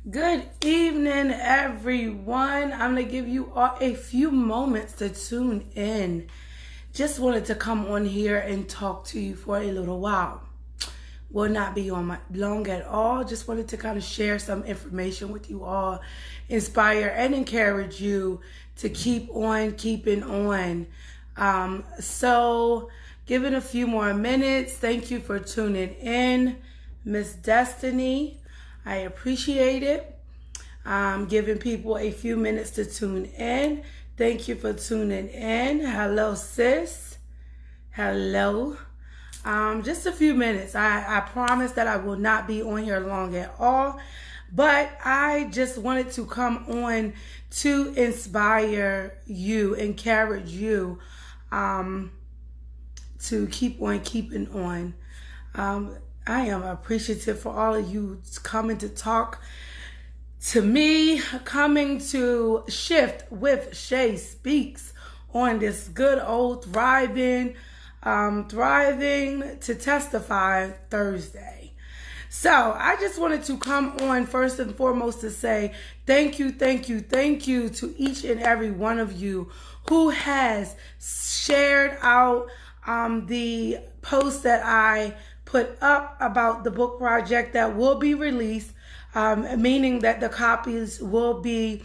Good evening, everyone. I'm going to give you all a few moments to tune in. Just wanted to come on here and talk to you for a little while. Will not be on long at all. Just wanted to kind of share some information with you all, inspire and encourage you to keep on keeping on. So give it a few more minutes. Thank you for tuning in, Miss Destiny. I appreciate it. Giving people a few minutes to tune in. Thank you for tuning in. Hello, sis. Hello. Just a few minutes. I promise that I will not be on here long at all. But I just wanted to come on to inspire you, encourage you to keep on keeping on. I am appreciative for all of you coming to talk to me, coming to shift with ShaySpeaks on this good old thriving to Testify Thursday. So I just wanted to come on first and foremost to say thank you to each and every one of you who has shared out the post that I put up about the book project that will be released, meaning that the copies will be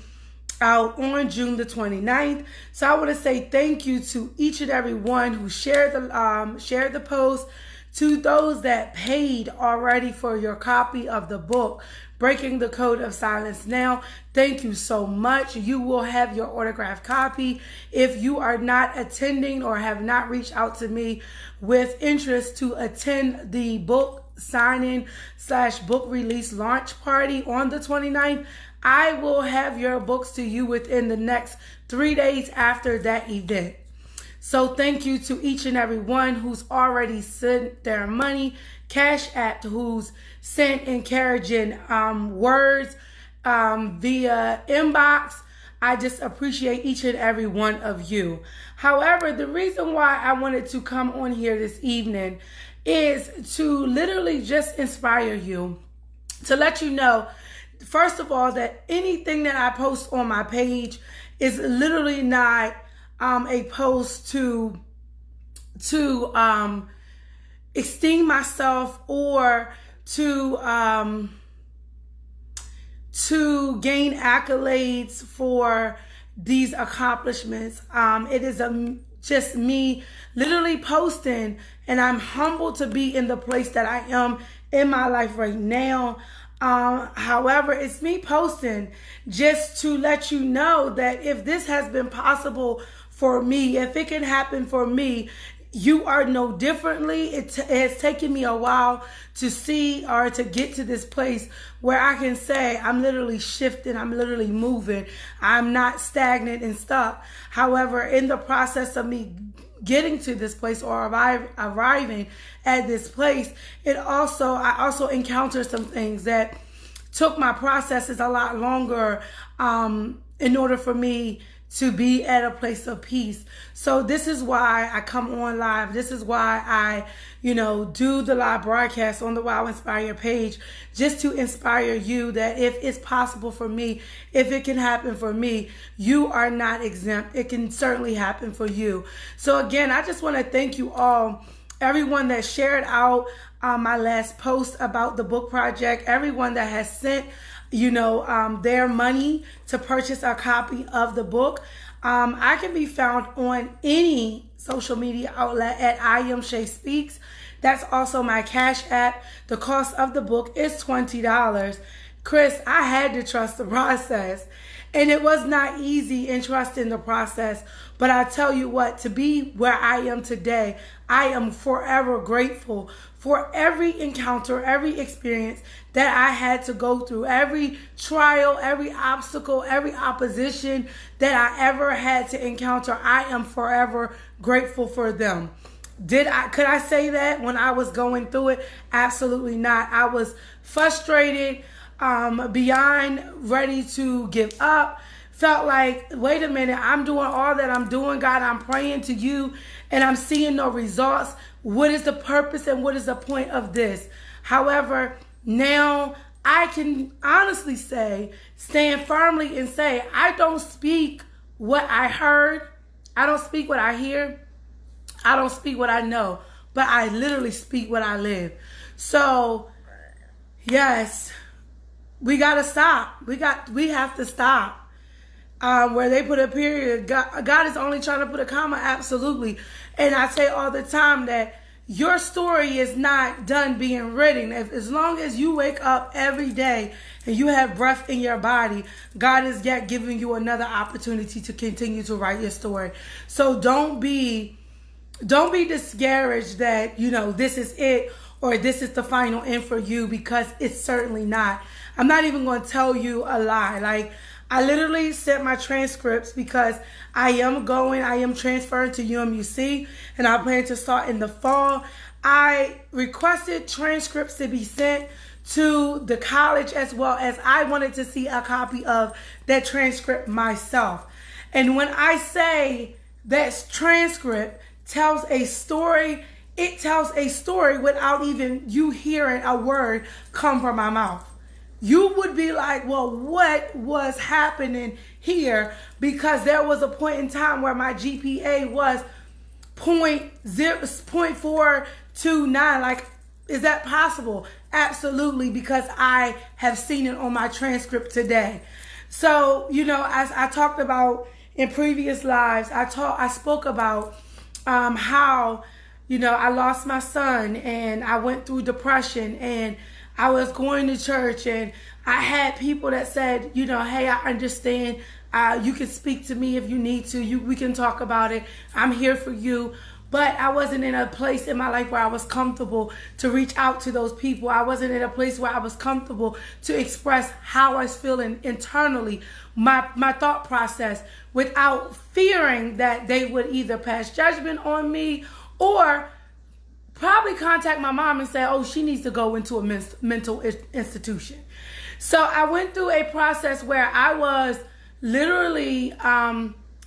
out on June the 29th. So I want to say thank you to each and every one who shared the post, to those that paid already for your copy of the book, Breaking the Code of Silence Now. Thank you so much. You will have your autographed copy. If you are not attending or have not reached out to me with interest to attend the book signing / book release launch party on the 29th, I will have your books to you within the next 3 days after that event. So thank you to each and every one who's already sent their money, Cash App, who's sent encouraging words via inbox. I just appreciate each and every one of you. However, the reason why I wanted to come on here this evening is to literally just inspire you, to let you know, first of all, that anything that I post on my page is literally not a post to esteem myself or to gain accolades for these accomplishments. It is just me literally posting, and I'm humbled to be in the place that I am in my life right now. However, it's me posting just to let you know that if this has been possible for me, if it can happen for me, you are no differently. It has taken me a while to see or to get to this place where I can say I'm literally shifting, I'm literally moving, I'm not stagnant and stuck. However, in the process of me getting to this place or arriving at this place, I also encountered some things that took my processes a lot longer in order for me to be at a place of peace. So this is why I come on live. This is why I, do the live broadcast on the Wow Inspire page, just to inspire you that if it's possible for me, if it can happen for me, you are not exempt. It can certainly happen for you. So again, I just want to thank you all, everyone that shared out my last post about the book project, everyone that has sent their money to purchase a copy of the book. I can be found on any social media outlet at I am ShaySpeaks. That's also my Cash App. The cost of the book is $20. Chris, I had to trust the process. And it was not easy in trusting the process. But I tell you what, to be where I am today, I am forever grateful for every encounter, every experience that I had to go through, every trial, every obstacle, every opposition that I ever had to encounter. I am forever grateful for them. Could I say that when I was going through it? Absolutely not. I was frustrated, beyond ready to give up. Felt like, wait a minute, I'm doing all that I'm doing, God, I'm praying to you, and I'm seeing no results. What is the purpose and what is the point of this? However, now I can honestly say, stand firmly and say, I don't speak what I heard. I don't speak what I hear. I don't speak what I know. But I literally speak what I live. So, yes, we got to stop. We have to stop. Where they put a period, God is only trying to put a comma, absolutely. And I say all the time that your story is not done being written. As long as you wake up every day and you have breath in your body, God is yet giving you another opportunity to continue to write your story. So don't be discouraged that, this is it or this is the final end for you, because it's certainly not. I'm not even going to tell you a lie. Like, I literally sent my transcripts because I am transferring to UMUC, and I plan to start in the fall. I requested transcripts to be sent to the college, as well as I wanted to see a copy of that transcript myself. And when I say that transcript tells a story, it tells a story without even you hearing a word come from my mouth. You would be like, well, what was happening here? Because there was a point in time where my GPA was 0.429. Like, is that possible? Absolutely, because I have seen it on my transcript today. So, as I talked about in previous lives, I spoke about how, I lost my son and I went through depression, and I was going to church, and I had people that said, hey, I understand. You can speak to me if you need to. We can talk about it. I'm here for you. But I wasn't in a place in my life where I was comfortable to reach out to those people. I wasn't in a place where I was comfortable to express how I was feeling internally, my thought process, without fearing that they would either pass judgment on me or probably contact my mom and say, oh, she needs to go into a mental institution. So I went through a process where I was literally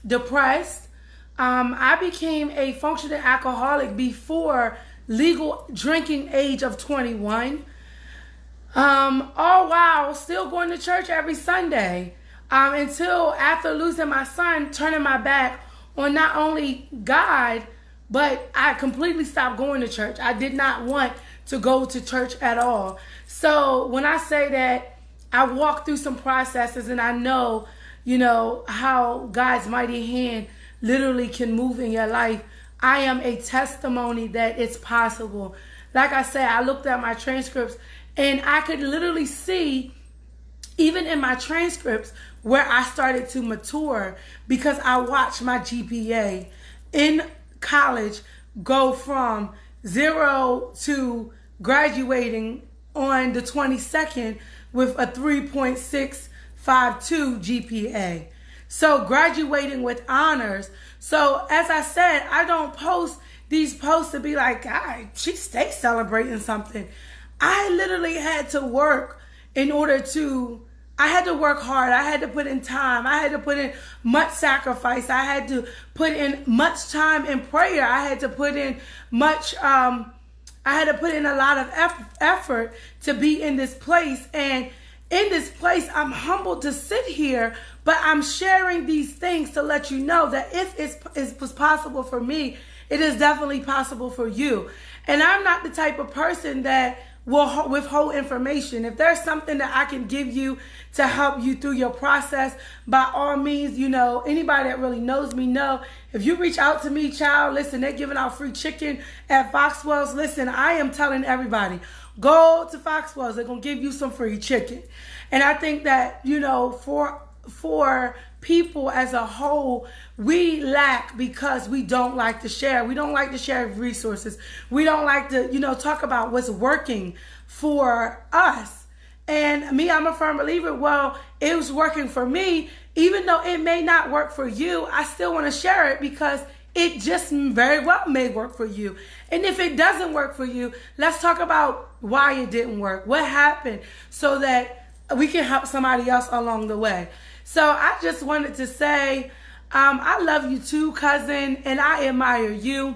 depressed. I became a functioning alcoholic before legal drinking age of 21. All while still going to church every Sunday. Until after losing my son, turning my back on not only God, but I completely stopped going to church. I did not want to go to church at all. So when I say that I walked through some processes, and I know, how God's mighty hand literally can move in your life, I am a testimony that it's possible. Like I said, I looked at my transcripts, and I could literally see, even in my transcripts, where I started to mature, because I watched my GPA in college go from 0 to graduating on the 22nd with a 3.652 GPA. So graduating with honors. So as I said, I don't post these posts to be like, God, she stays celebrating something. I literally had to work I had to work hard. I had to put in time. I had to put in much sacrifice. I had to put in much time in prayer. I had to put in a lot of effort to be in this place. And in this place, I'm humbled to sit here, but I'm sharing these things to let you know that if it was possible for me, it is definitely possible for you. And I'm not the type of person that will withhold information. If there's something that I can give you to help you through your process, by all means, anybody that really knows me know, if you reach out to me, child, listen, they're giving out free chicken at Foxwell's. Listen, I am telling everybody, go to Foxwell's. They're going to give you some free chicken. And I think that, for people as a whole, we lack because we don't like to share. We don't like to share resources. We don't like to, talk about what's working for us. And me, I'm a firm believer, well, it was working for me. Even though it may not work for you, I still want to share it because it just very well may work for you. And if it doesn't work for you, let's talk about why it didn't work. What happened so that we can help somebody else along the way. So I just wanted to say, I love you too, cousin, and I admire you.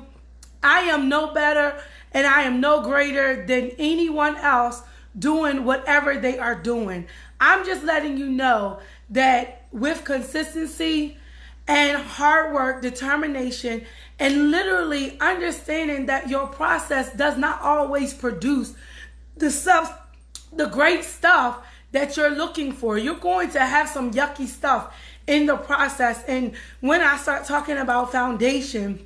I am no better and I am no greater than anyone else doing whatever they are doing. I'm just letting you know that with consistency and hard work, determination, and literally understanding that your process does not always produce the great stuff that you're looking for. You're going to have some yucky stuff in the process. And when I start talking about foundation,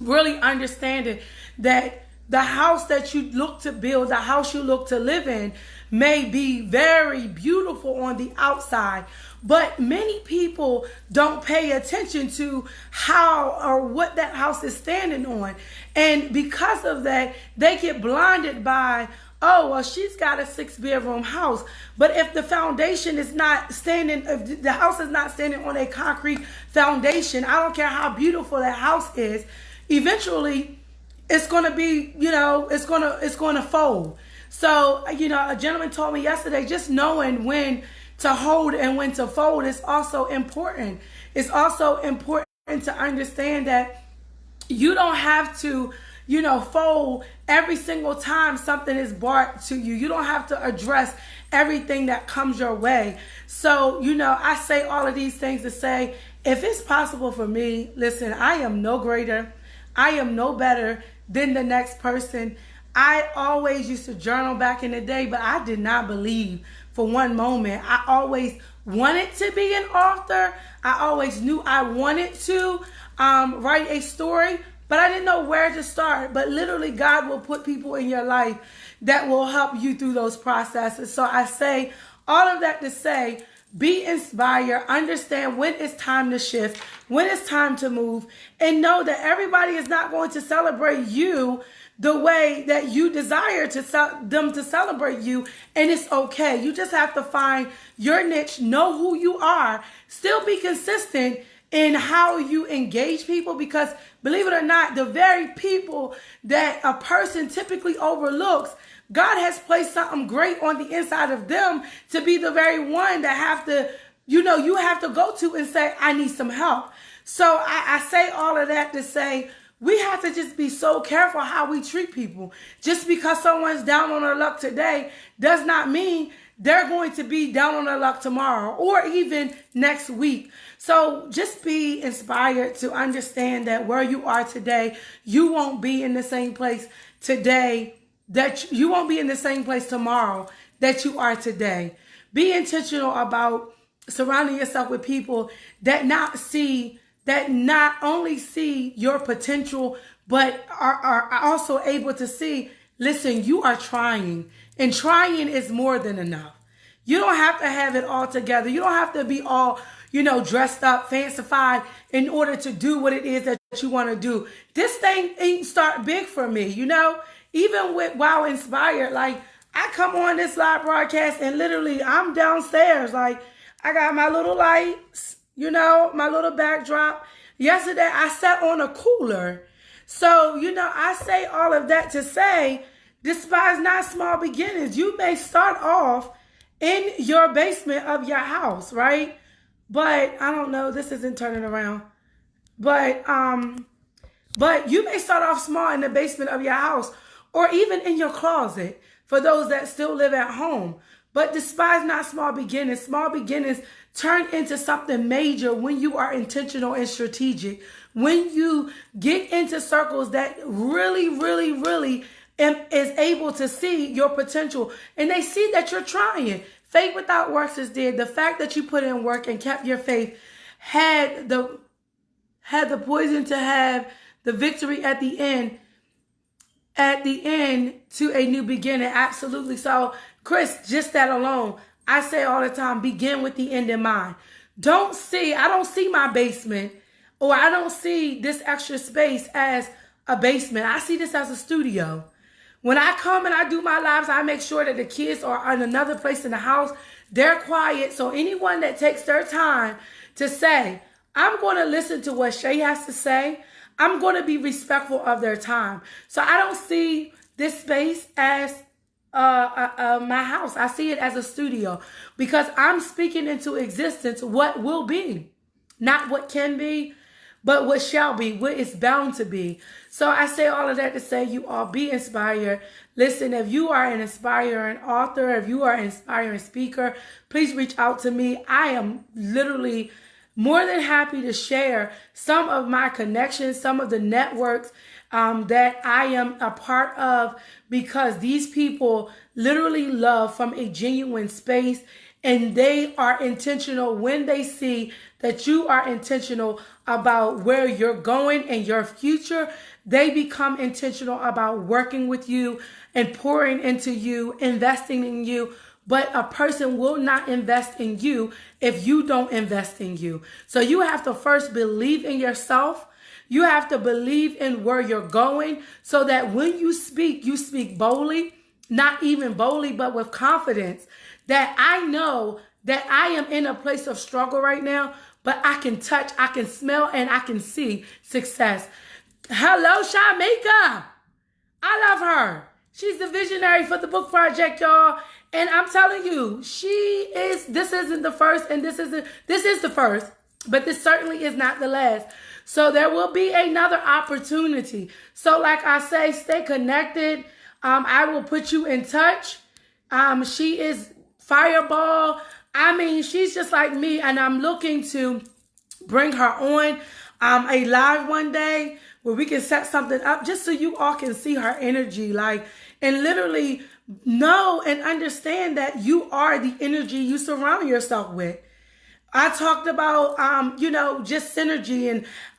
really understanding that the house that you look to build, the house you look to live in, may be very beautiful on the outside, but many people don't pay attention to how or what that house is standing on. And because of that, they get blinded by, oh, well, she's got a 6-bedroom house. But if the foundation is not standing, if the house is not standing on a concrete foundation, I don't care how beautiful that house is, eventually it's going to be, it's going to fold. So, a gentleman told me yesterday, just knowing when to hold and when to fold is also important. It's also important to understand that you don't have to, fold every single time something is brought to you. You don't have to address everything that comes your way. So, I say all of these things to say, if it's possible for me, listen, I am no greater. I am no better than the next person. I always used to journal back in the day, but I did not believe for one moment. I always wanted to be an author. I always knew I wanted to write a story, but I didn't know where to start. But literally, God will put people in your life that will help you through those processes. So I say all of that to say, be inspired, understand when it's time to shift, when it's time to move, and know that everybody is not going to celebrate you the way that you desire them to celebrate you, and it's okay. You just have to find your niche, know who you are, still be consistent in how you engage people, because believe it or not, the very people that a person typically overlooks, God has placed something great on the inside of them to be the very one that have to, you have to go to and say, I need some help. So I say all of that to say, we have to just be so careful how we treat people. Just because someone's down on their luck today does not mean they're going to be down on their luck tomorrow or even next week. So just be inspired to understand that where you are today, you won't be in the same place today, that you won't be in the same place tomorrow that you are today. Be intentional about surrounding yourself with people that not only see your potential, but are also able to see, listen, you are trying, and trying is more than enough. You don't have to have it all together. You don't have to be all, dressed up, fancified in order to do what it is that you want to do. This thing ain't start big for me, even with Wow Inspired. Like, I come on this live broadcast and literally I'm downstairs. Like, I got my little lights, my little backdrop. Yesterday, I sat on a cooler. So, I say all of that to say, despise not small beginnings. You may start off in your basement of your house, right? But I don't know, this isn't turning around. But you may start off small in the basement of your house or even in your closet for those that still live at home. But despise not small beginnings. Small beginnings turn into something major when you are intentional and strategic. When you get into circles that really, really, really is able to see your potential and they see that you're trying. Faith without works is dead. The fact that you put in work and kept your faith had the poison to have the victory at the end to a new beginning. Absolutely. So, Chris, just that alone, I say all the time, begin with the end in mind. I don't see my basement, or I don't see this extra space as a basement. I see this as a studio. When I come and I do my lives, I make sure that the kids are in another place in the house. They're quiet. So anyone that takes their time to say, I'm going to listen to what Shay has to say, I'm going to be respectful of their time. So I don't see this space as my house. I see it as a studio because I'm speaking into existence what will be, not what can be, but what shall be, what is bound to be. So I say all of that to say you all be inspired. Listen, if you are an inspiring author, if you are an inspiring speaker, please reach out to me. I am literally more than happy to share some of my connections, some of the networks that I am a part of, because these people literally love from a genuine space, and they are intentional when they see that you are intentional about where you're going and your future. They become intentional about working with you and pouring into you, investing in you. But a person will not invest in you if you don't invest in you. So you have to first believe in yourself. You have to believe in where you're going, so that when you speak boldly, not even boldly, but with confidence, that I know that I am in a place of struggle right now, but I can touch, I can smell, and I can see success. Hello, Shamika. I love her. She's the visionary for the book project, y'all. And I'm telling you, this isn't the first, and this is the first, but this certainly is not the last. So there will be another opportunity. So like I say, stay connected. I will put you in touch. She is fireball. I mean, she's just like me, and I'm looking to bring her on a live one day where we can set something up just so you all can see her energy, and literally know and understand that you are the energy you surround yourself with. I talked about, just synergy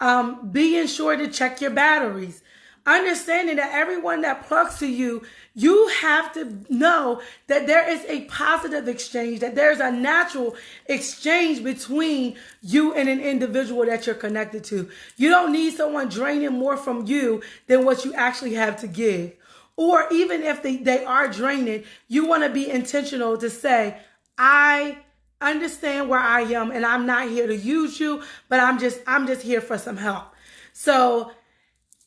and being sure to check your batteries. Understanding that everyone that plugs to you, you have to know that there is a positive exchange, that there's a natural exchange between you and an individual that you're connected to. You don't need someone draining more from you than what you actually have to give. Or even if they are draining, you want to be intentional to say, I understand where I am, and I'm not here to use you, but I'm just here for some help. So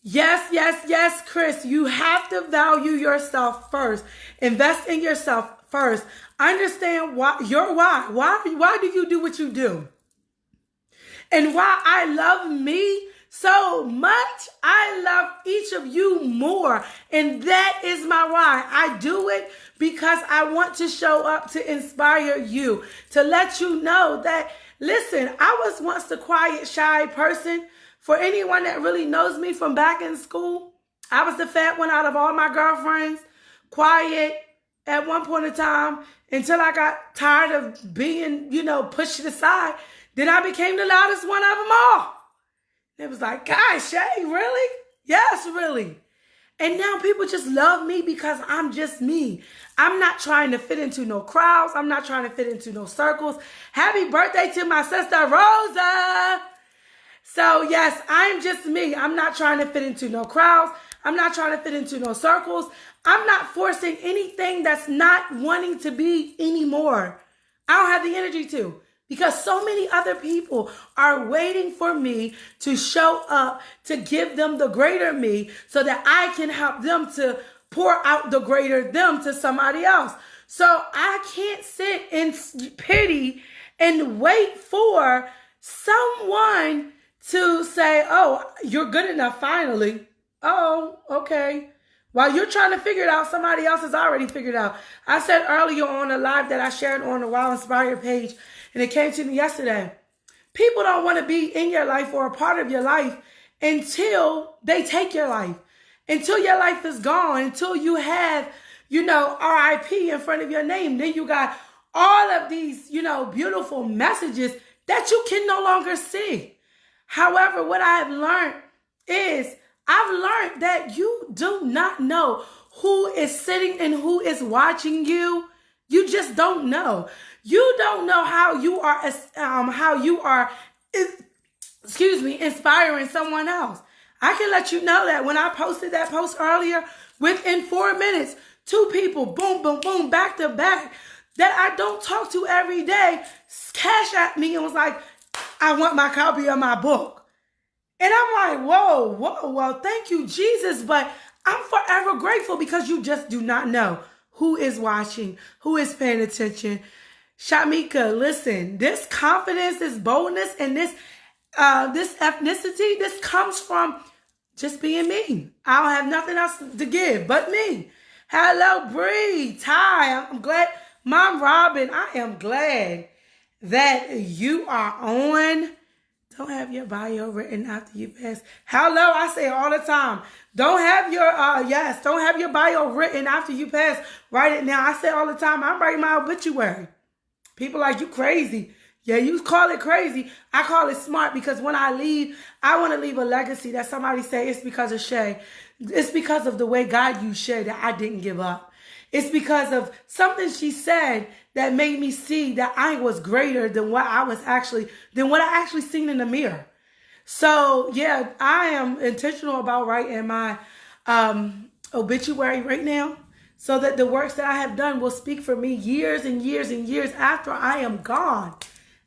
yes, Chris, you have to value yourself first. Invest in yourself first. Understand why. Why do you do what you do? And why I love me so much, I love each of you more. And that is my why. I do it because I want to show up to inspire you, to let you know that, listen, I was once the quiet, shy person. For anyone that really knows me from back in school, I was the fat one out of all my girlfriends, quiet at one point in time, until I got tired of being, pushed to the side. Then I became the loudest one of them all. It was like, gosh, Shay, really? Yes, really. And now people just love me because I'm just me. I'm not trying to fit into no crowds. I'm not trying to fit into no circles. Happy birthday to my sister, Rosa. So yes, I'm just me. I'm not trying to fit into no crowds. I'm not trying to fit into no circles. I'm not forcing anything that's not wanting to be anymore. I don't have the energy to, because so many other people are waiting for me to show up, to give them the greater me, so that I can help them to pour out the greater them to somebody else. So I can't sit in pity and wait for someone to say, oh, you're good enough finally. Oh, okay. While you're trying to figure it out, somebody else has already figured it out. I said earlier on a live that I shared on the Wow Inspired page, and it came to me yesterday. People don't want to be in your life or a part of your life until they take your life, until your life is gone, until you have, RIP in front of your name. Then you got all of these, beautiful messages that you can no longer see. However, what I have learned is I've learned that you do not know who is sitting and who is watching you. You just don't know. You don't know how you are, inspiring someone else. I can let you know that when I posted that post earlier, within 4 minutes, 2 people, boom, boom, boom, back to back, that I don't talk to every day, cash at me and was like, I want my copy of my book. And I'm like, whoa, thank you, Jesus. But I'm forever grateful, because you just do not know who is watching, who is paying attention. Shamika, listen, this confidence, this boldness, and this this ethnicity, this comes from just being me. I don't have nothing else to give but me. Hello, Bree, Ty. I'm glad. Mom Robin, I am glad that you are on. Don't have your bio written after you pass. Hello, I say it all the time. Don't have your bio written after you pass. Write it now. I say it all the time. I'm writing my obituary. People like, you crazy. Yeah, you call it crazy. I call it smart, because when I leave, I want to leave a legacy that somebody say it's because of Shay. It's because of the way God used Shay that I didn't give up. It's because of something she said that made me see that I was greater than what I actually seen in the mirror. So yeah, I am intentional about writing my obituary right now, so that the works that I have done will speak for me years and years and years after I am gone.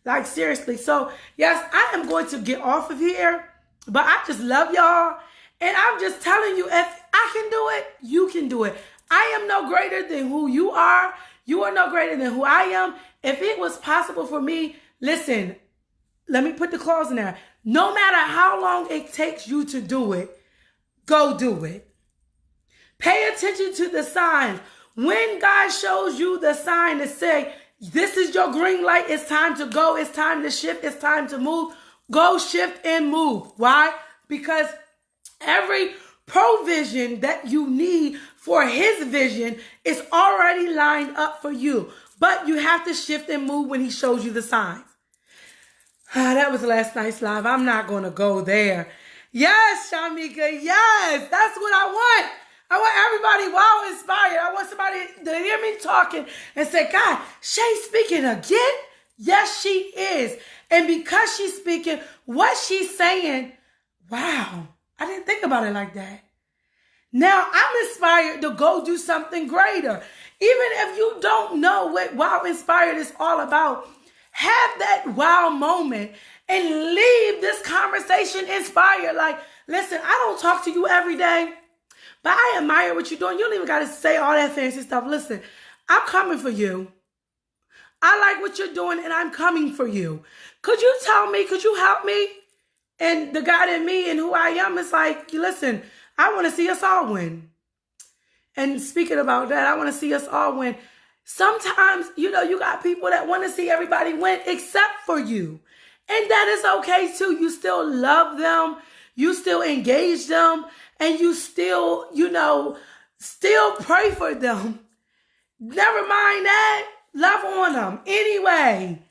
Like, seriously. So, yes, I am going to get off of here. But I just love y'all. And I'm just telling you, if I can do it, you can do it. I am no greater than who you are. You are no greater than who I am. If it was possible for me, listen, let me put the clause in there. No matter how long it takes you to do it, go do it. Pay attention to the signs. When God shows you the sign to say, this is your green light, it's time to go, it's time to shift, it's time to move, go shift and move. Why? Because every provision that you need for his vision is already lined up for you. But you have to shift and move when he shows you the signs. That was last night's live. I'm not going to go there. Yes, Shamika, yes, that's what I want. I want everybody wow inspired. I want somebody to hear me talking and say, God, Shay speaking again? Yes, she is. And because she's speaking, what she's saying, wow, I didn't think about it like that. Now I'm inspired to go do something greater. Even if you don't know what wow inspired is all about, have that wow moment and leave this conversation inspired. Like, listen, I don't talk to you every day, but I admire what you're doing. You don't even got to say all that fancy stuff. Listen, I'm coming for you. I like what you're doing, and I'm coming for you. Could you tell me? Could you help me? And the God in me and who I am is like, listen, I want to see us all win. And speaking about that, I want to see us all win. Sometimes, you got people that want to see everybody win except for you. And that is okay too. You still love them. You still engage them. And you still, still pray for them. Never mind that. Love on them. Anyway,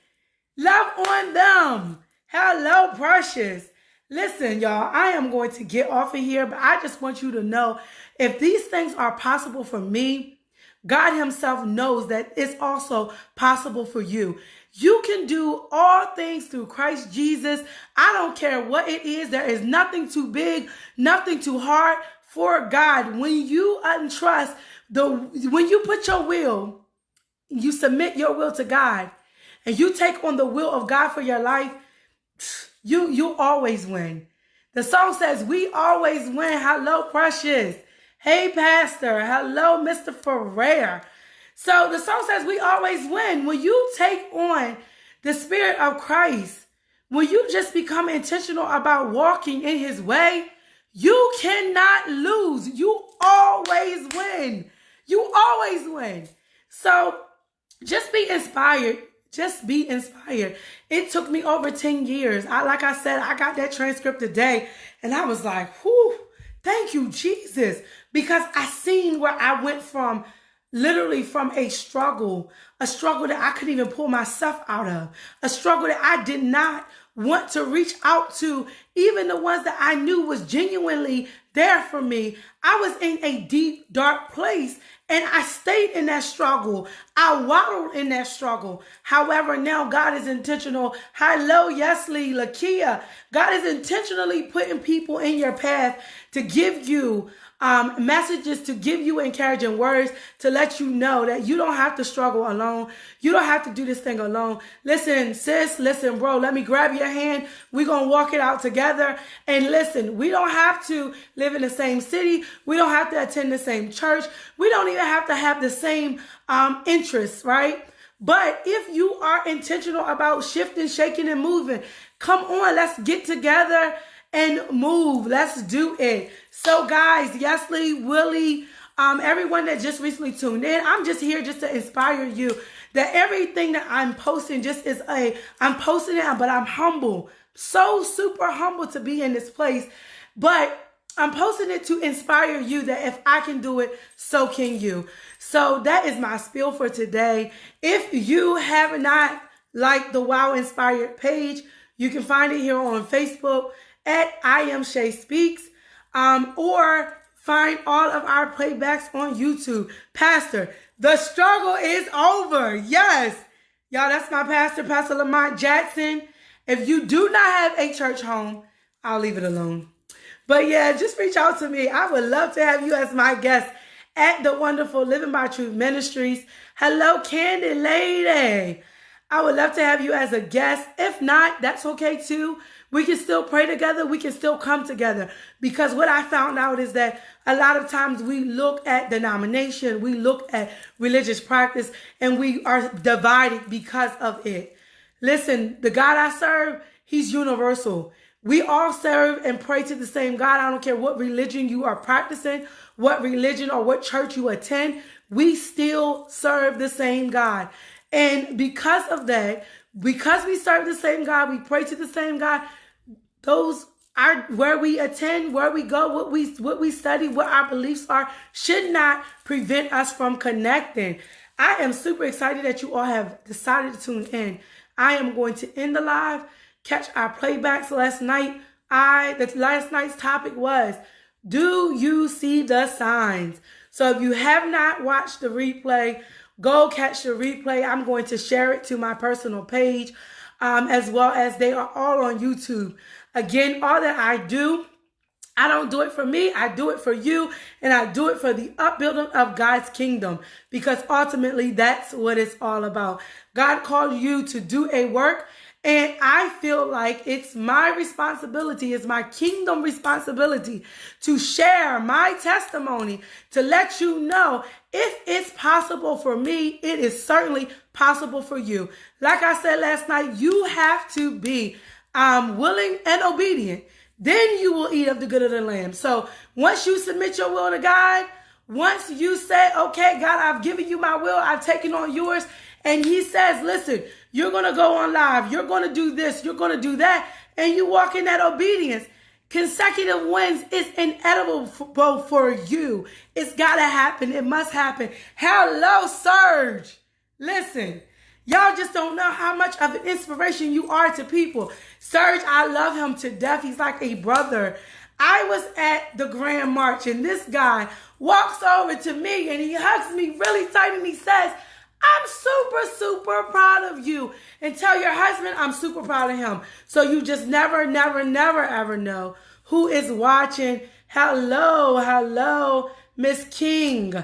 love on them. Hello, precious. Listen, y'all, I am going to get off of here, but I just want you to know, if these things are possible for me, God himself knows that it's also possible for you. You can do all things through Christ Jesus. I don't care what it is. There is nothing too big, nothing too hard for God. When you untrust, when you put your will, you submit your will to God, and you take on the will of God for your life, you always win. The song says, we always win. Hello, precious. Hey, Pastor. Hello, Mr. Ferrer. So the song says we always win. When you take on the Spirit of Christ, when you just become intentional about walking in his way, you cannot lose. You always win. You always win. So just be inspired. Just be inspired. It took me over 10 years. Like I said, I got that transcript today, and I was like, whew, thank you, Jesus. Because I seen where I went from, literally from a struggle that I couldn't even pull myself out of, a struggle that I did not want to reach out to, even the ones that I knew was genuinely there for me. I was in a deep, dark place, and I stayed in that struggle. I waddled in that struggle. However, now God is intentional. Hello, Yesli, Lakia. God is intentionally putting people in your path to give you messages, to give you encouraging words, to let you know that you don't have to struggle alone. You don't have to do this thing alone. Listen, sis, listen, bro, let me grab your hand. We're going to walk it out together. And listen, we don't have to live in the same city. We don't have to attend the same church. We don't even have to have the same interests, right? But if you are intentional about shifting, shaking, and moving, come on, let's get together and move. Let's do it. So guys, Yesley, Willie, everyone that just recently tuned in, I'm just here just to inspire you that everything that I'm posting I'm posting it, but I'm humble. So super humble to be in this place. But I'm posting it to inspire you that if I can do it, so can you. So that is my spiel for today. If you have not liked the Wow Inspired page, you can find it here on Facebook at I am ShaySpeaks, or find all of our playbacks on YouTube. Pastor, the struggle is over. Yes. Y'all, that's my pastor, Pastor Lamont Jackson. If you do not have a church home, I'll leave it alone. But yeah, just reach out to me. I would love to have you as my guest at the wonderful Living by Truth Ministries. Hello, Candy Lady. I would love to have you as a guest. If not, that's okay too. We can still pray together. We can still come together. Because what I found out is that a lot of times we look at denomination, we look at religious practice, and we are divided because of it. Listen, the God I serve, he's universal. We all serve and pray to the same God. I don't care what religion you are practicing, what religion or what church you attend. We still serve the same God. And because of that, because we serve the same God, we pray to the same God, those are where we attend, where we go, what we study, what our beliefs are, should not prevent us from connecting. I am super excited that you all have decided to tune in. I am going to end the live. Catch our playbacks last night. Last night's topic was, do you see the signs? So if you have not watched the replay, go catch the replay. I'm going to share it to my personal page, as well as they are all on YouTube. Again, all that I do, I don't do it for me. I do it for you, and I do it for the upbuilding of God's kingdom, because ultimately that's what it's all about. God called you to do a work, and I feel like it's my responsibility, it's my kingdom responsibility to share my testimony, to let you know if it's possible for me, it is certainly possible for you. Like I said last night, you have to be willing and obedient. Then you will eat of the good of the land. So once you submit your will to God, once you say, okay, God, I've given you my will, I've taken on yours, and he says, listen, you're going to go on live, you're going to do this, you're going to do that, and you walk in that obedience, consecutive wins is inedible for you. It's got to happen. It must happen. Hello, Surge. Listen, y'all just don't know how much of an inspiration you are to people. Surge, I love him to death. He's like a brother. I was at the Grand March, and this guy walks over to me, and he hugs me really tight, and he says, I'm super, super proud of you. And tell your husband I'm super proud of him. So you just never, ever know who is watching. Hello, Miss King.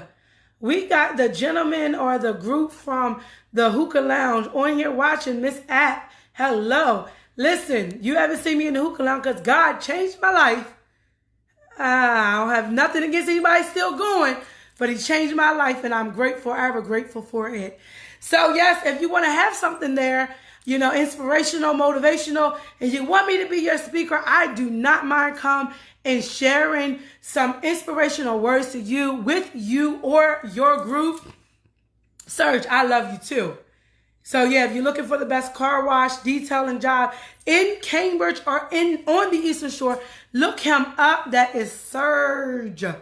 We got the gentleman or the group from the Hookah Lounge on here watching. Miss App, hello. Listen, you haven't seen me in the Hookah Lounge because God changed my life. I don't have nothing against anybody still going, but he changed my life, and I'm grateful, ever grateful for it. So yes, if you want to have something there, you know, inspirational, motivational, and you want me to be your speaker, I do not mind come and sharing some inspirational words to you, with you or your group. Serge, I love you too. So yeah, if you're looking for the best car wash detailing job in Cambridge or on the Eastern Shore, look him up. That is Sergio.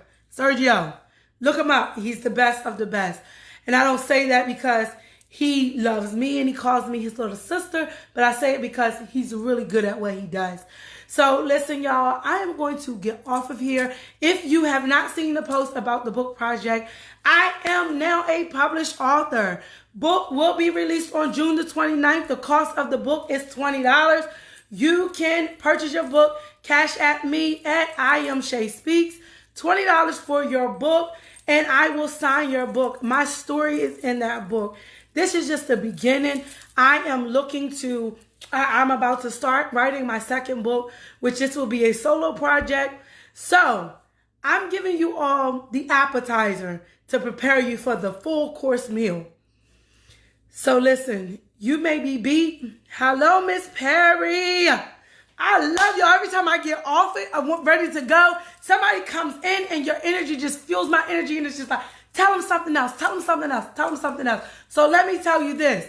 Look him up. He's the best of the best. And I don't say that because he loves me and he calls me his little sister, but I say it because he's really good at what he does. So listen, y'all, I am going to get off of here. If you have not seen the post about the book project, I am now a published author. Book will be released on June the 29th. The cost of the book is $20. You can purchase your book, cash at me at I am ShaySpeaks, $20 for your book, and I will sign your book. My story is in that book. This is just the beginning. I'm about to start writing my second book, which this will be a solo project. So I'm giving you all the appetizer to prepare you for the full course meal. So listen, you may be beat. Hello, Miss Perry. I love y'all. Every time I get off it, I'm ready to go. Somebody comes in and your energy just fuels my energy, and it's just like, tell them something else, tell them something else, tell them something else. So let me tell you this.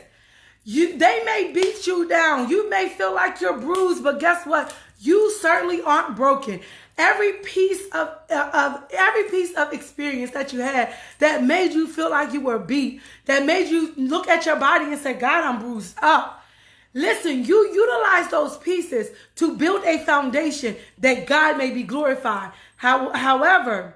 They may beat you down. You may feel like you're bruised, but guess what? You certainly aren't broken. Every piece of experience that you had that made you feel like you were beat, that made you look at your body and say, God, I'm bruised up. Listen, you utilize those pieces to build a foundation that God may be glorified. However,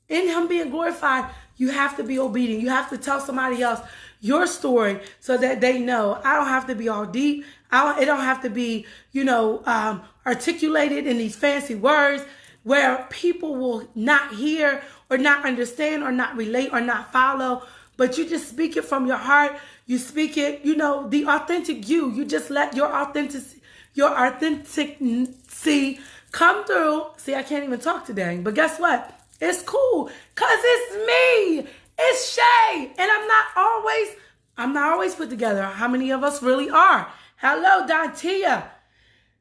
in him being glorified, you have to be obedient. You have to tell somebody else your story so that they know. I don't have to be all deep. It don't have to be, articulated in these fancy words where people will not hear or not understand or not relate or not follow. But you just speak it from your heart. You speak it, the authentic you. You just let your authenticity come through. See, I can't even talk today. But guess what? It's cool because it's me. It's Shay. And I'm not always put together. How many of us really are? Hello, Dantia.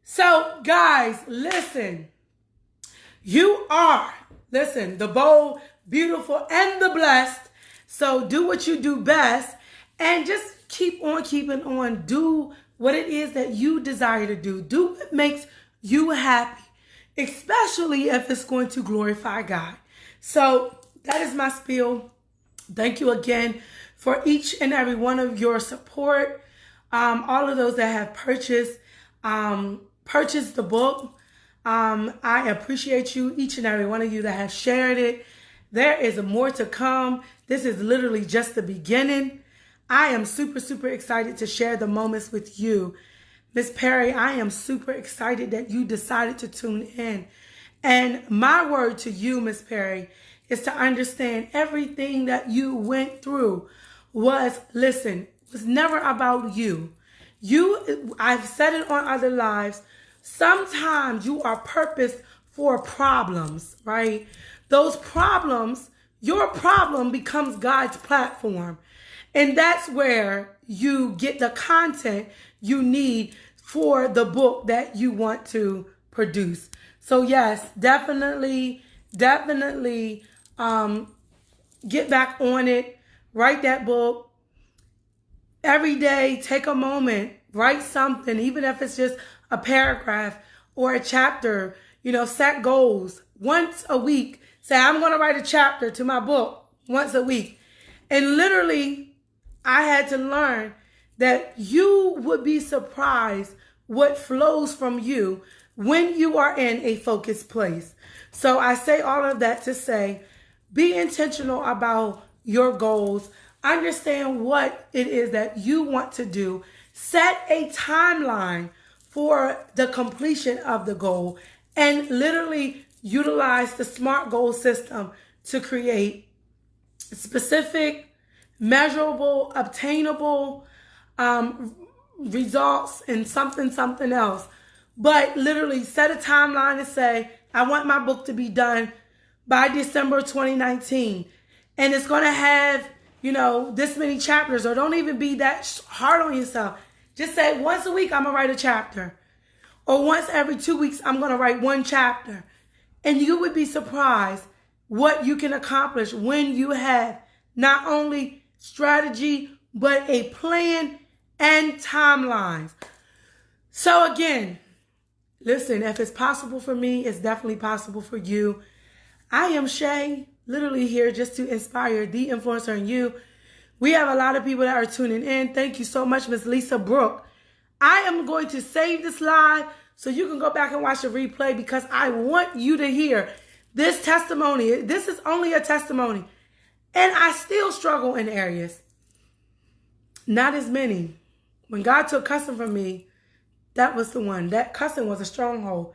So, guys, listen. You are, the bold, beautiful, and the blessed. So do what you do best and just keep on keeping on. Do what it is that you desire to do. Do what makes you happy, especially if it's going to glorify God. So that is my spiel. Thank you again for each and every one of your support. All of those that have purchased the book. I appreciate you, each and every one of you that have shared it. There is more to come. This is literally just the beginning. I am super, super excited to share the moments with you. Miss Perry, I am super excited that you decided to tune in. And my word to you, Miss Perry, is to understand everything that you went through was never about you. I've said it on other lives. Sometimes you are purposed for problems, right? Those problems, your problem becomes God's platform. And that's where you get the content you need for the book that you want to produce. So yes, definitely get back on it. Write that book. Every day, take a moment, write something, even if it's just a paragraph or a chapter, set goals once a week. Say, I'm going to write a chapter to my book once a week. And literally, I had to learn that you would be surprised what flows from you when you are in a focused place. So I say all of that to say, be intentional about your goals. Understand what it is that you want to do. Set a timeline for the completion of the goal and literally utilize the SMART goal system to create specific, measurable, obtainable results and something else. But literally set a timeline and say, I want my book to be done by December 2019. And it's going to have, this many chapters, or don't even be that hard on yourself. Just say once a week, I'm going to write a chapter. Or once every 2 weeks, I'm going to write one chapter. And you would be surprised what you can accomplish when you have not only strategy, but a plan and timelines. So again, listen, if it's possible for me, it's definitely possible for you. I am Shay, literally here just to inspire the influencer in you. We have a lot of people that are tuning in. Thank you so much, Miss Lisa Brooke. I am going to save this live so you can go back and watch the replay because I want you to hear this testimony. This is only a testimony. And I still struggle in areas. Not as many. When God took cussing from me, that was the one. That cussing was a stronghold.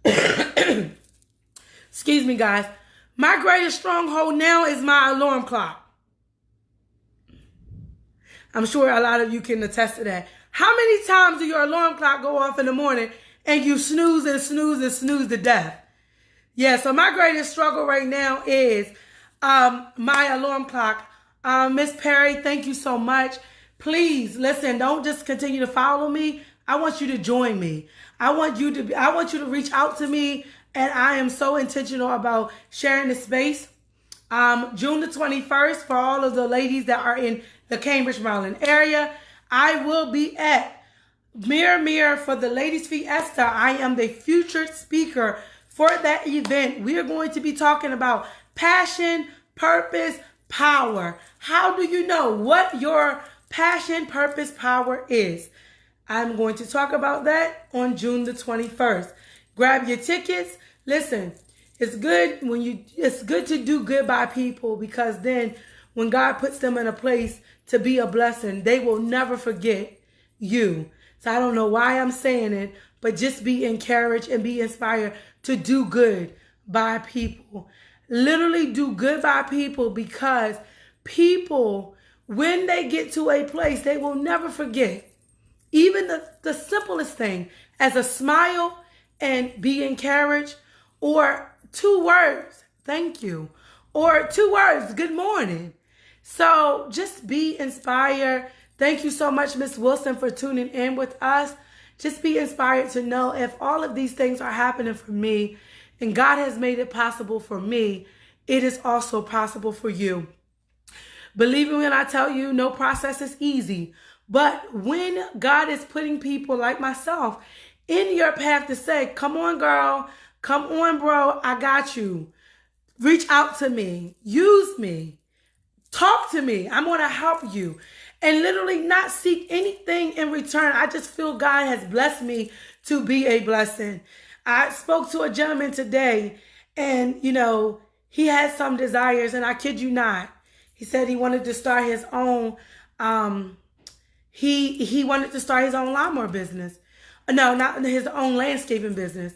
Excuse me, guys. My greatest stronghold now is my alarm clock. I'm sure a lot of you can attest to that. How many times do your alarm clock go off in the morning and you snooze and snooze and snooze to death? Yeah, so my greatest struggle right now is my alarm clock. Miss Perry, thank you so much. Please listen, don't just continue to follow me. I want you to join me. I want you to reach out to me, and I am so intentional about sharing the space. June the 21st, for all of the ladies that are in the Cambridge, Maryland area, I will be at Mirror for the Ladies Fiesta. I am the featured speaker for that event. We are going to be talking about passion, purpose, power. How do you know what your passion, purpose, power is? I'm going to talk about that on June the 21st. Grab your tickets. Listen, it's good to do good by people, because then when God puts them in a place to be a blessing, they will never forget you. So I don't know why I'm saying it, but just be encouraged and be inspired to do good by people. Literally do good by people, because people, when they get to a place, they will never forget even the simplest thing, as a smile and be encouraged, or 2 words, thank you, or 2 words, good morning. So just be inspired. Thank you so much, Miss Wilson, for tuning in with us. Just be inspired to know, if all of these things are happening for me and God has made it possible for me, it is also possible for you. Believe me when I tell you, no process is easy. But when God is putting people like myself in your path to say, come on, girl, come on, bro, I got you. Reach out to me. Use me. Talk to me. I'm going to help you. And literally not seek anything in return. I just feel God has blessed me to be a blessing. I spoke to a gentleman today, and, he had some desires, and I kid you not. He said he wanted to start his own, he wanted to start his own lawnmower business. No, not his own landscaping business.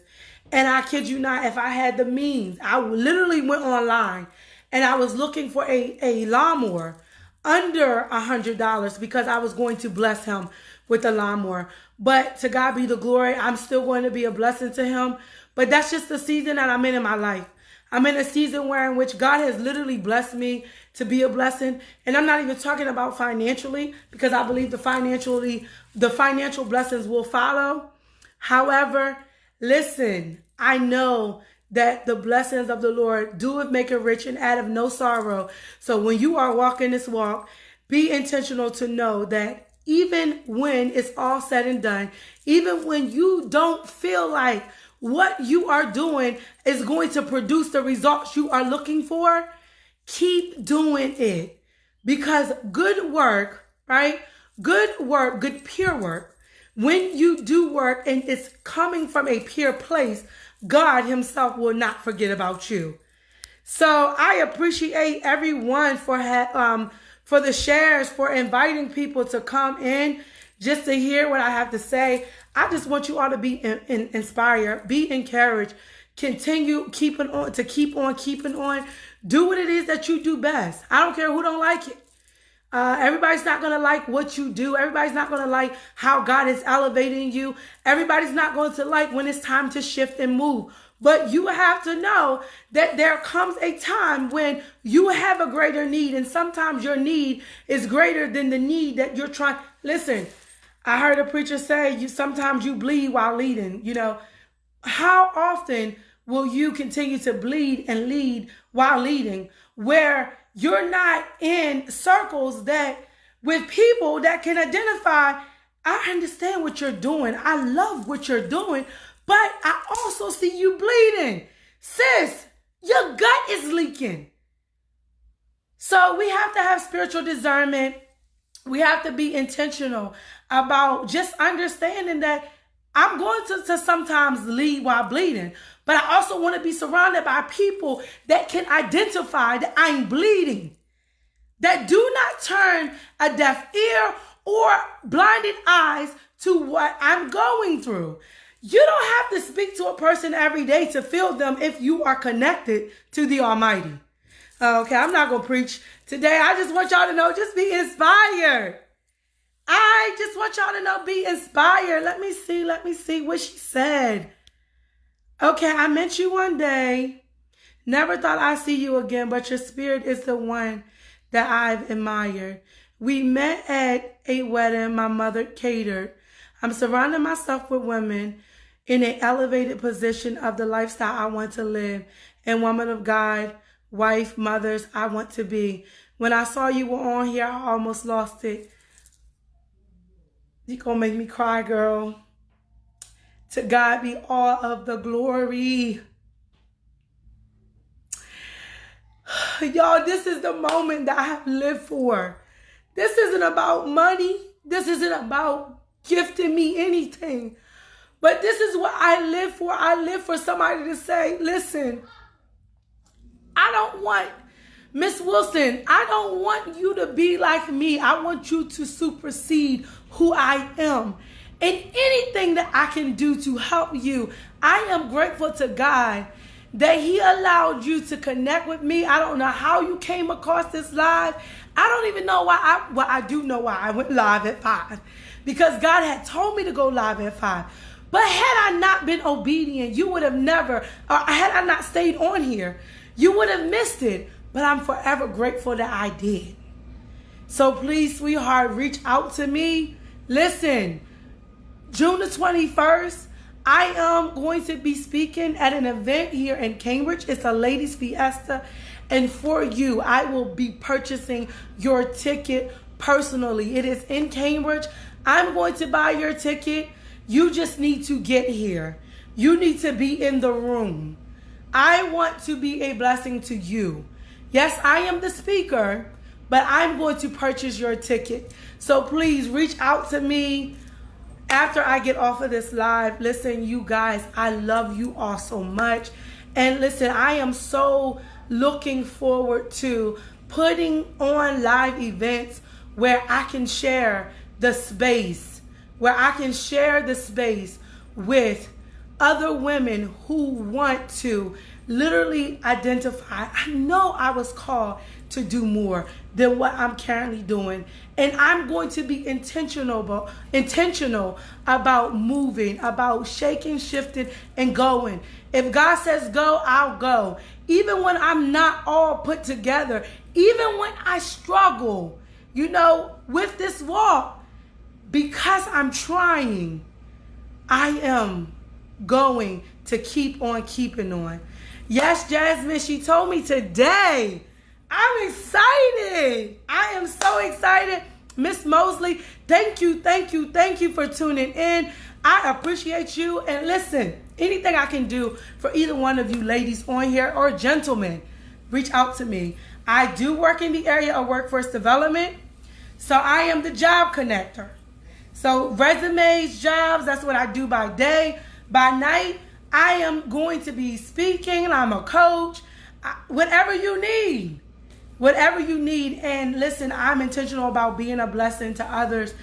And I kid you not, if I had the means, I literally went online and I was looking for a lawnmower under $100, because I was going to bless him with the lawnmower. But to God be the glory, I'm still going to be a blessing to him. But that's just the season that I'm in my life. I'm in a season in which God has literally blessed me to be a blessing. And I'm not even talking about financially, because I believe the financial blessings will follow. However, listen, I know that the blessings of the Lord do make it rich and add of no sorrow. So when you are walking this walk, be intentional to know that even when it's all said and done, even when you don't feel like what you are doing is going to produce the results you are looking for, keep doing it. Because good work, right? Good work, good pure work. When you do work and it's coming from a pure place, God himself will not forget about you. So I appreciate everyone for the shares, for inviting people to come in just to hear what I have to say. I just want you all to be inspired, be encouraged, continue keep on keeping on. Do what it is that you do best. I don't care who don't like it. Everybody's not going to like what you do. Everybody's not going to like how God is elevating you. Everybody's not going to like when it's time to shift and move. But you have to know that there comes a time when you have a greater need. And sometimes your need is greater than the need that you're trying. Listen, I heard a preacher say, sometimes you bleed while leading. How often will you continue to bleed and lead while leading, where you're not in circles with people that can identify, I understand what you're doing. I love what you're doing, but I also see you bleeding. Sis, your gut is leaking. So we have to have spiritual discernment. We have to be intentional about just understanding that I'm going to sometimes lead while bleeding, but I also want to be surrounded by people that can identify that I'm bleeding, that do not turn a deaf ear or blinded eyes to what I'm going through. You don't have to speak to a person every day to feel them if you are connected to the Almighty. Okay, I'm not going to preach today. I just want y'all to know, just be inspired. I just want y'all to know, be inspired. Let me see what she said. Okay, I met you one day. Never thought I'd see you again, but your spirit is the one that I've admired. We met at a wedding my mother catered. I'm surrounding myself with women in an elevated position of the lifestyle I want to live, and woman of God, wife, mothers, I want to be. When I saw you were on here, I almost lost it. You're going to make me cry, girl. To God be all of the glory. Y'all, this is the moment that I have lived for. This isn't about money. This isn't about gifting me anything. But this is what I live for. I live for somebody to say, listen, I don't want, Miss Wilson, I don't want you to be like me. I want you to supersede who I am. And anything that I can do to help you, I am grateful to God that he allowed you to connect with me. I don't know how you came across this live. I don't even know why I do know why I went live at 5. Because God had told me to go live at 5. But had I not been obedient, you would have never, or had I not stayed on here, you would have missed it. But I'm forever grateful that I did. So please, sweetheart, reach out to me. Listen, June the 21st, I am going to be speaking at an event here in Cambridge. It's a ladies' fiesta. And for you, I will be purchasing your ticket personally. It is in Cambridge. I'm going to buy your ticket. You just need to get here. You need to be in the room. I want to be a blessing to you. Yes, I am the speaker, but I'm going to purchase your ticket. So please reach out to me after I get off of this live. Listen, you guys, I love you all so much. And listen, I am so looking forward to putting on live events where I can share the space, with other women who want to literally identify. I know I was called to do more than what I'm currently doing. And I'm going to be intentional about moving, about shaking, shifting, and going. If God says go, I'll go. Even when I'm not all put together, even when I struggle, with this walk, because I'm trying, I am going to keep on keeping on. Yes, Jasmine, she told me today. I'm excited. I am so excited. Miss Mosley, thank you for tuning in. I appreciate you. And listen, anything I can do for either one of you ladies on here or gentlemen, reach out to me. I do work in the area of workforce development. So I am the job connector. So resumes, jobs, that's what I do by day. By night, I am going to be speaking. I'm a coach. Whatever you need. And listen, I'm intentional about being a blessing to others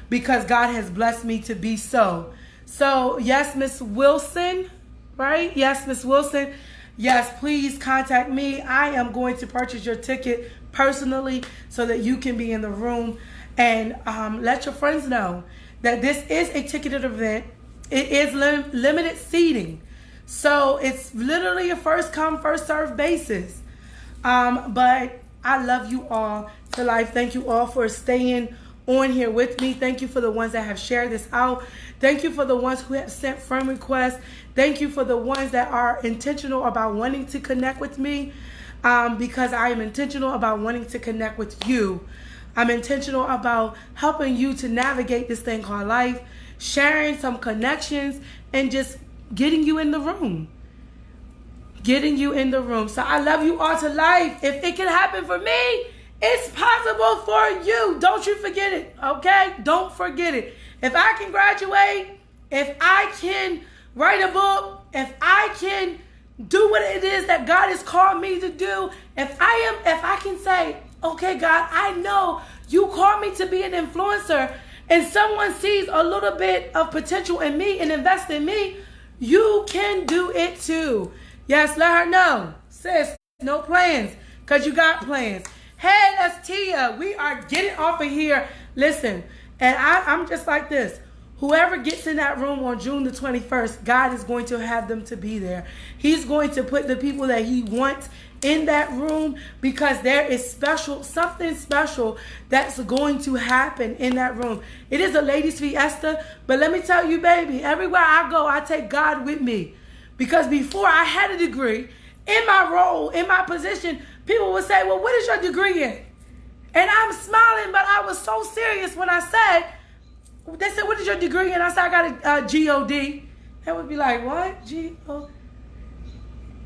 because God has blessed me to be so. So yes, Miss Wilson, right? Yes, Miss Wilson. Yes, please contact me. I am going to purchase your ticket personally so that you can be in the room, and let your friends know that this is a ticketed event. It is limited seating. So it's literally a first come, first served basis. But I love you all to life. Thank you all for staying on here with me. Thank you for the ones that have shared this out. Thank you for the ones who have sent friend requests. Thank you for the ones that are intentional about wanting to connect with me, because I am intentional about wanting to connect with you. I'm intentional about helping you to navigate this thing called life, sharing some connections, and just getting you in the room. So I love you all to life. If it can happen for me, it's possible for you. Don't you forget it, okay? Don't forget it. If I can graduate, if I can write a book, if I can do what it is that God has called me to do, if I can say, okay, God, I know you called me to be an influencer, and someone sees a little bit of potential in me and invest in me, you can do it too. Yes, let her know. Sis, no plans, because you got plans. Hey, that's Tia. We are getting off of here. Listen, and I'm just like this. Whoever gets in that room on June the 21st, God is going to have them to be there. He's going to put the people that he wants in that room, because there is something special that's going to happen in that room. It is a ladies' fiesta, but let me tell you, baby, everywhere I go, I take God with me. Because before I had a degree, in my role, in my position, people would say, well, what is your degree in? And I'm smiling, but I was so serious when I said, they said, what is your degree in? I said, I got a GOD. They would be like, what? G-O?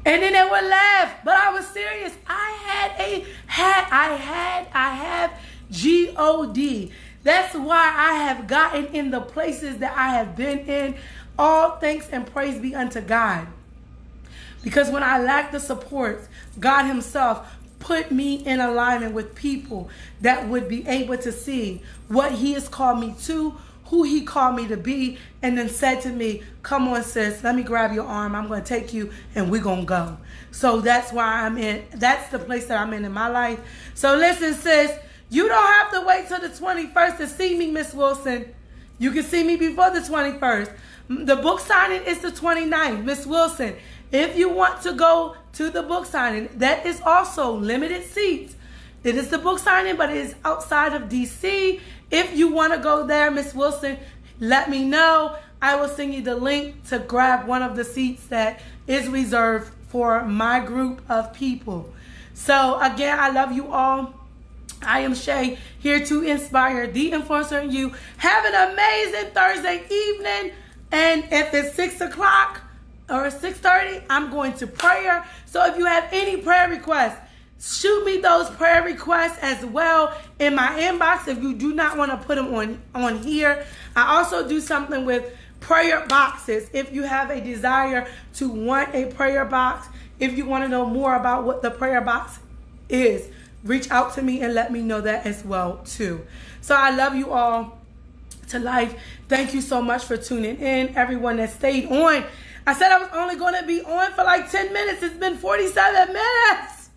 And then they would laugh, but I was serious. I have G-O-D. That's why I have gotten in the places that I have been in. All thanks and praise be unto God. Because when I lacked the support, God himself put me in alignment with people that would be able to see what he has called me to, who he called me to be, and then said to me, come on, sis, let me grab your arm. I'm going to take you and we're going to go. So that's why that's the place that I'm in my life. So listen, sis, you don't have to wait till the 21st to see me, Miss Wilson. You can see me before the 21st. The book signing is the 29th, Miss Wilson. If you want to go to the book signing, that is also limited seats. It is the book signing, but it is outside of DC. If you want to go there, Miss Wilson, let me know. I will send you the link to grab one of the seats that is reserved for my group of people. So again, I love you all. I am Shay, here to inspire the influencer in you. Have an amazing Thursday evening. And if it's 6 o'clock or 6:30, I'm going to prayer. So if you have any prayer requests, shoot me those prayer requests as well in my inbox if you do not want to put them on here. I also do something with prayer boxes. If you have a desire to want a prayer box, if you want to know more about what the prayer box is, reach out to me and let me know that as well too. So I love you all to life. Thank you so much for tuning in. Everyone that stayed on. I said I was only going to be on for like 10 minutes. It's been 47 minutes.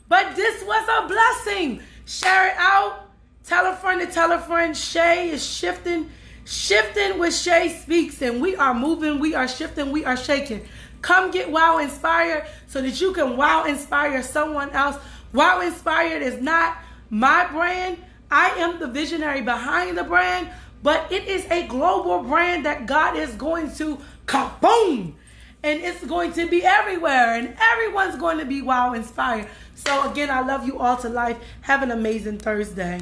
But this was a blessing. Share it out. Tell a friend to tell a friend. Shay is shifting with ShaySpeaks. And we are moving. We are shifting. We are shaking. Come get Wow Inspired so that you can Wow Inspire someone else. Wow Inspired is not my brand. I am the visionary behind the brand. But it is a global brand that God is going to kaboom. And it's going to be everywhere. And everyone's going to be Wow Inspired. So again, I love you all to life. Have an amazing Thursday.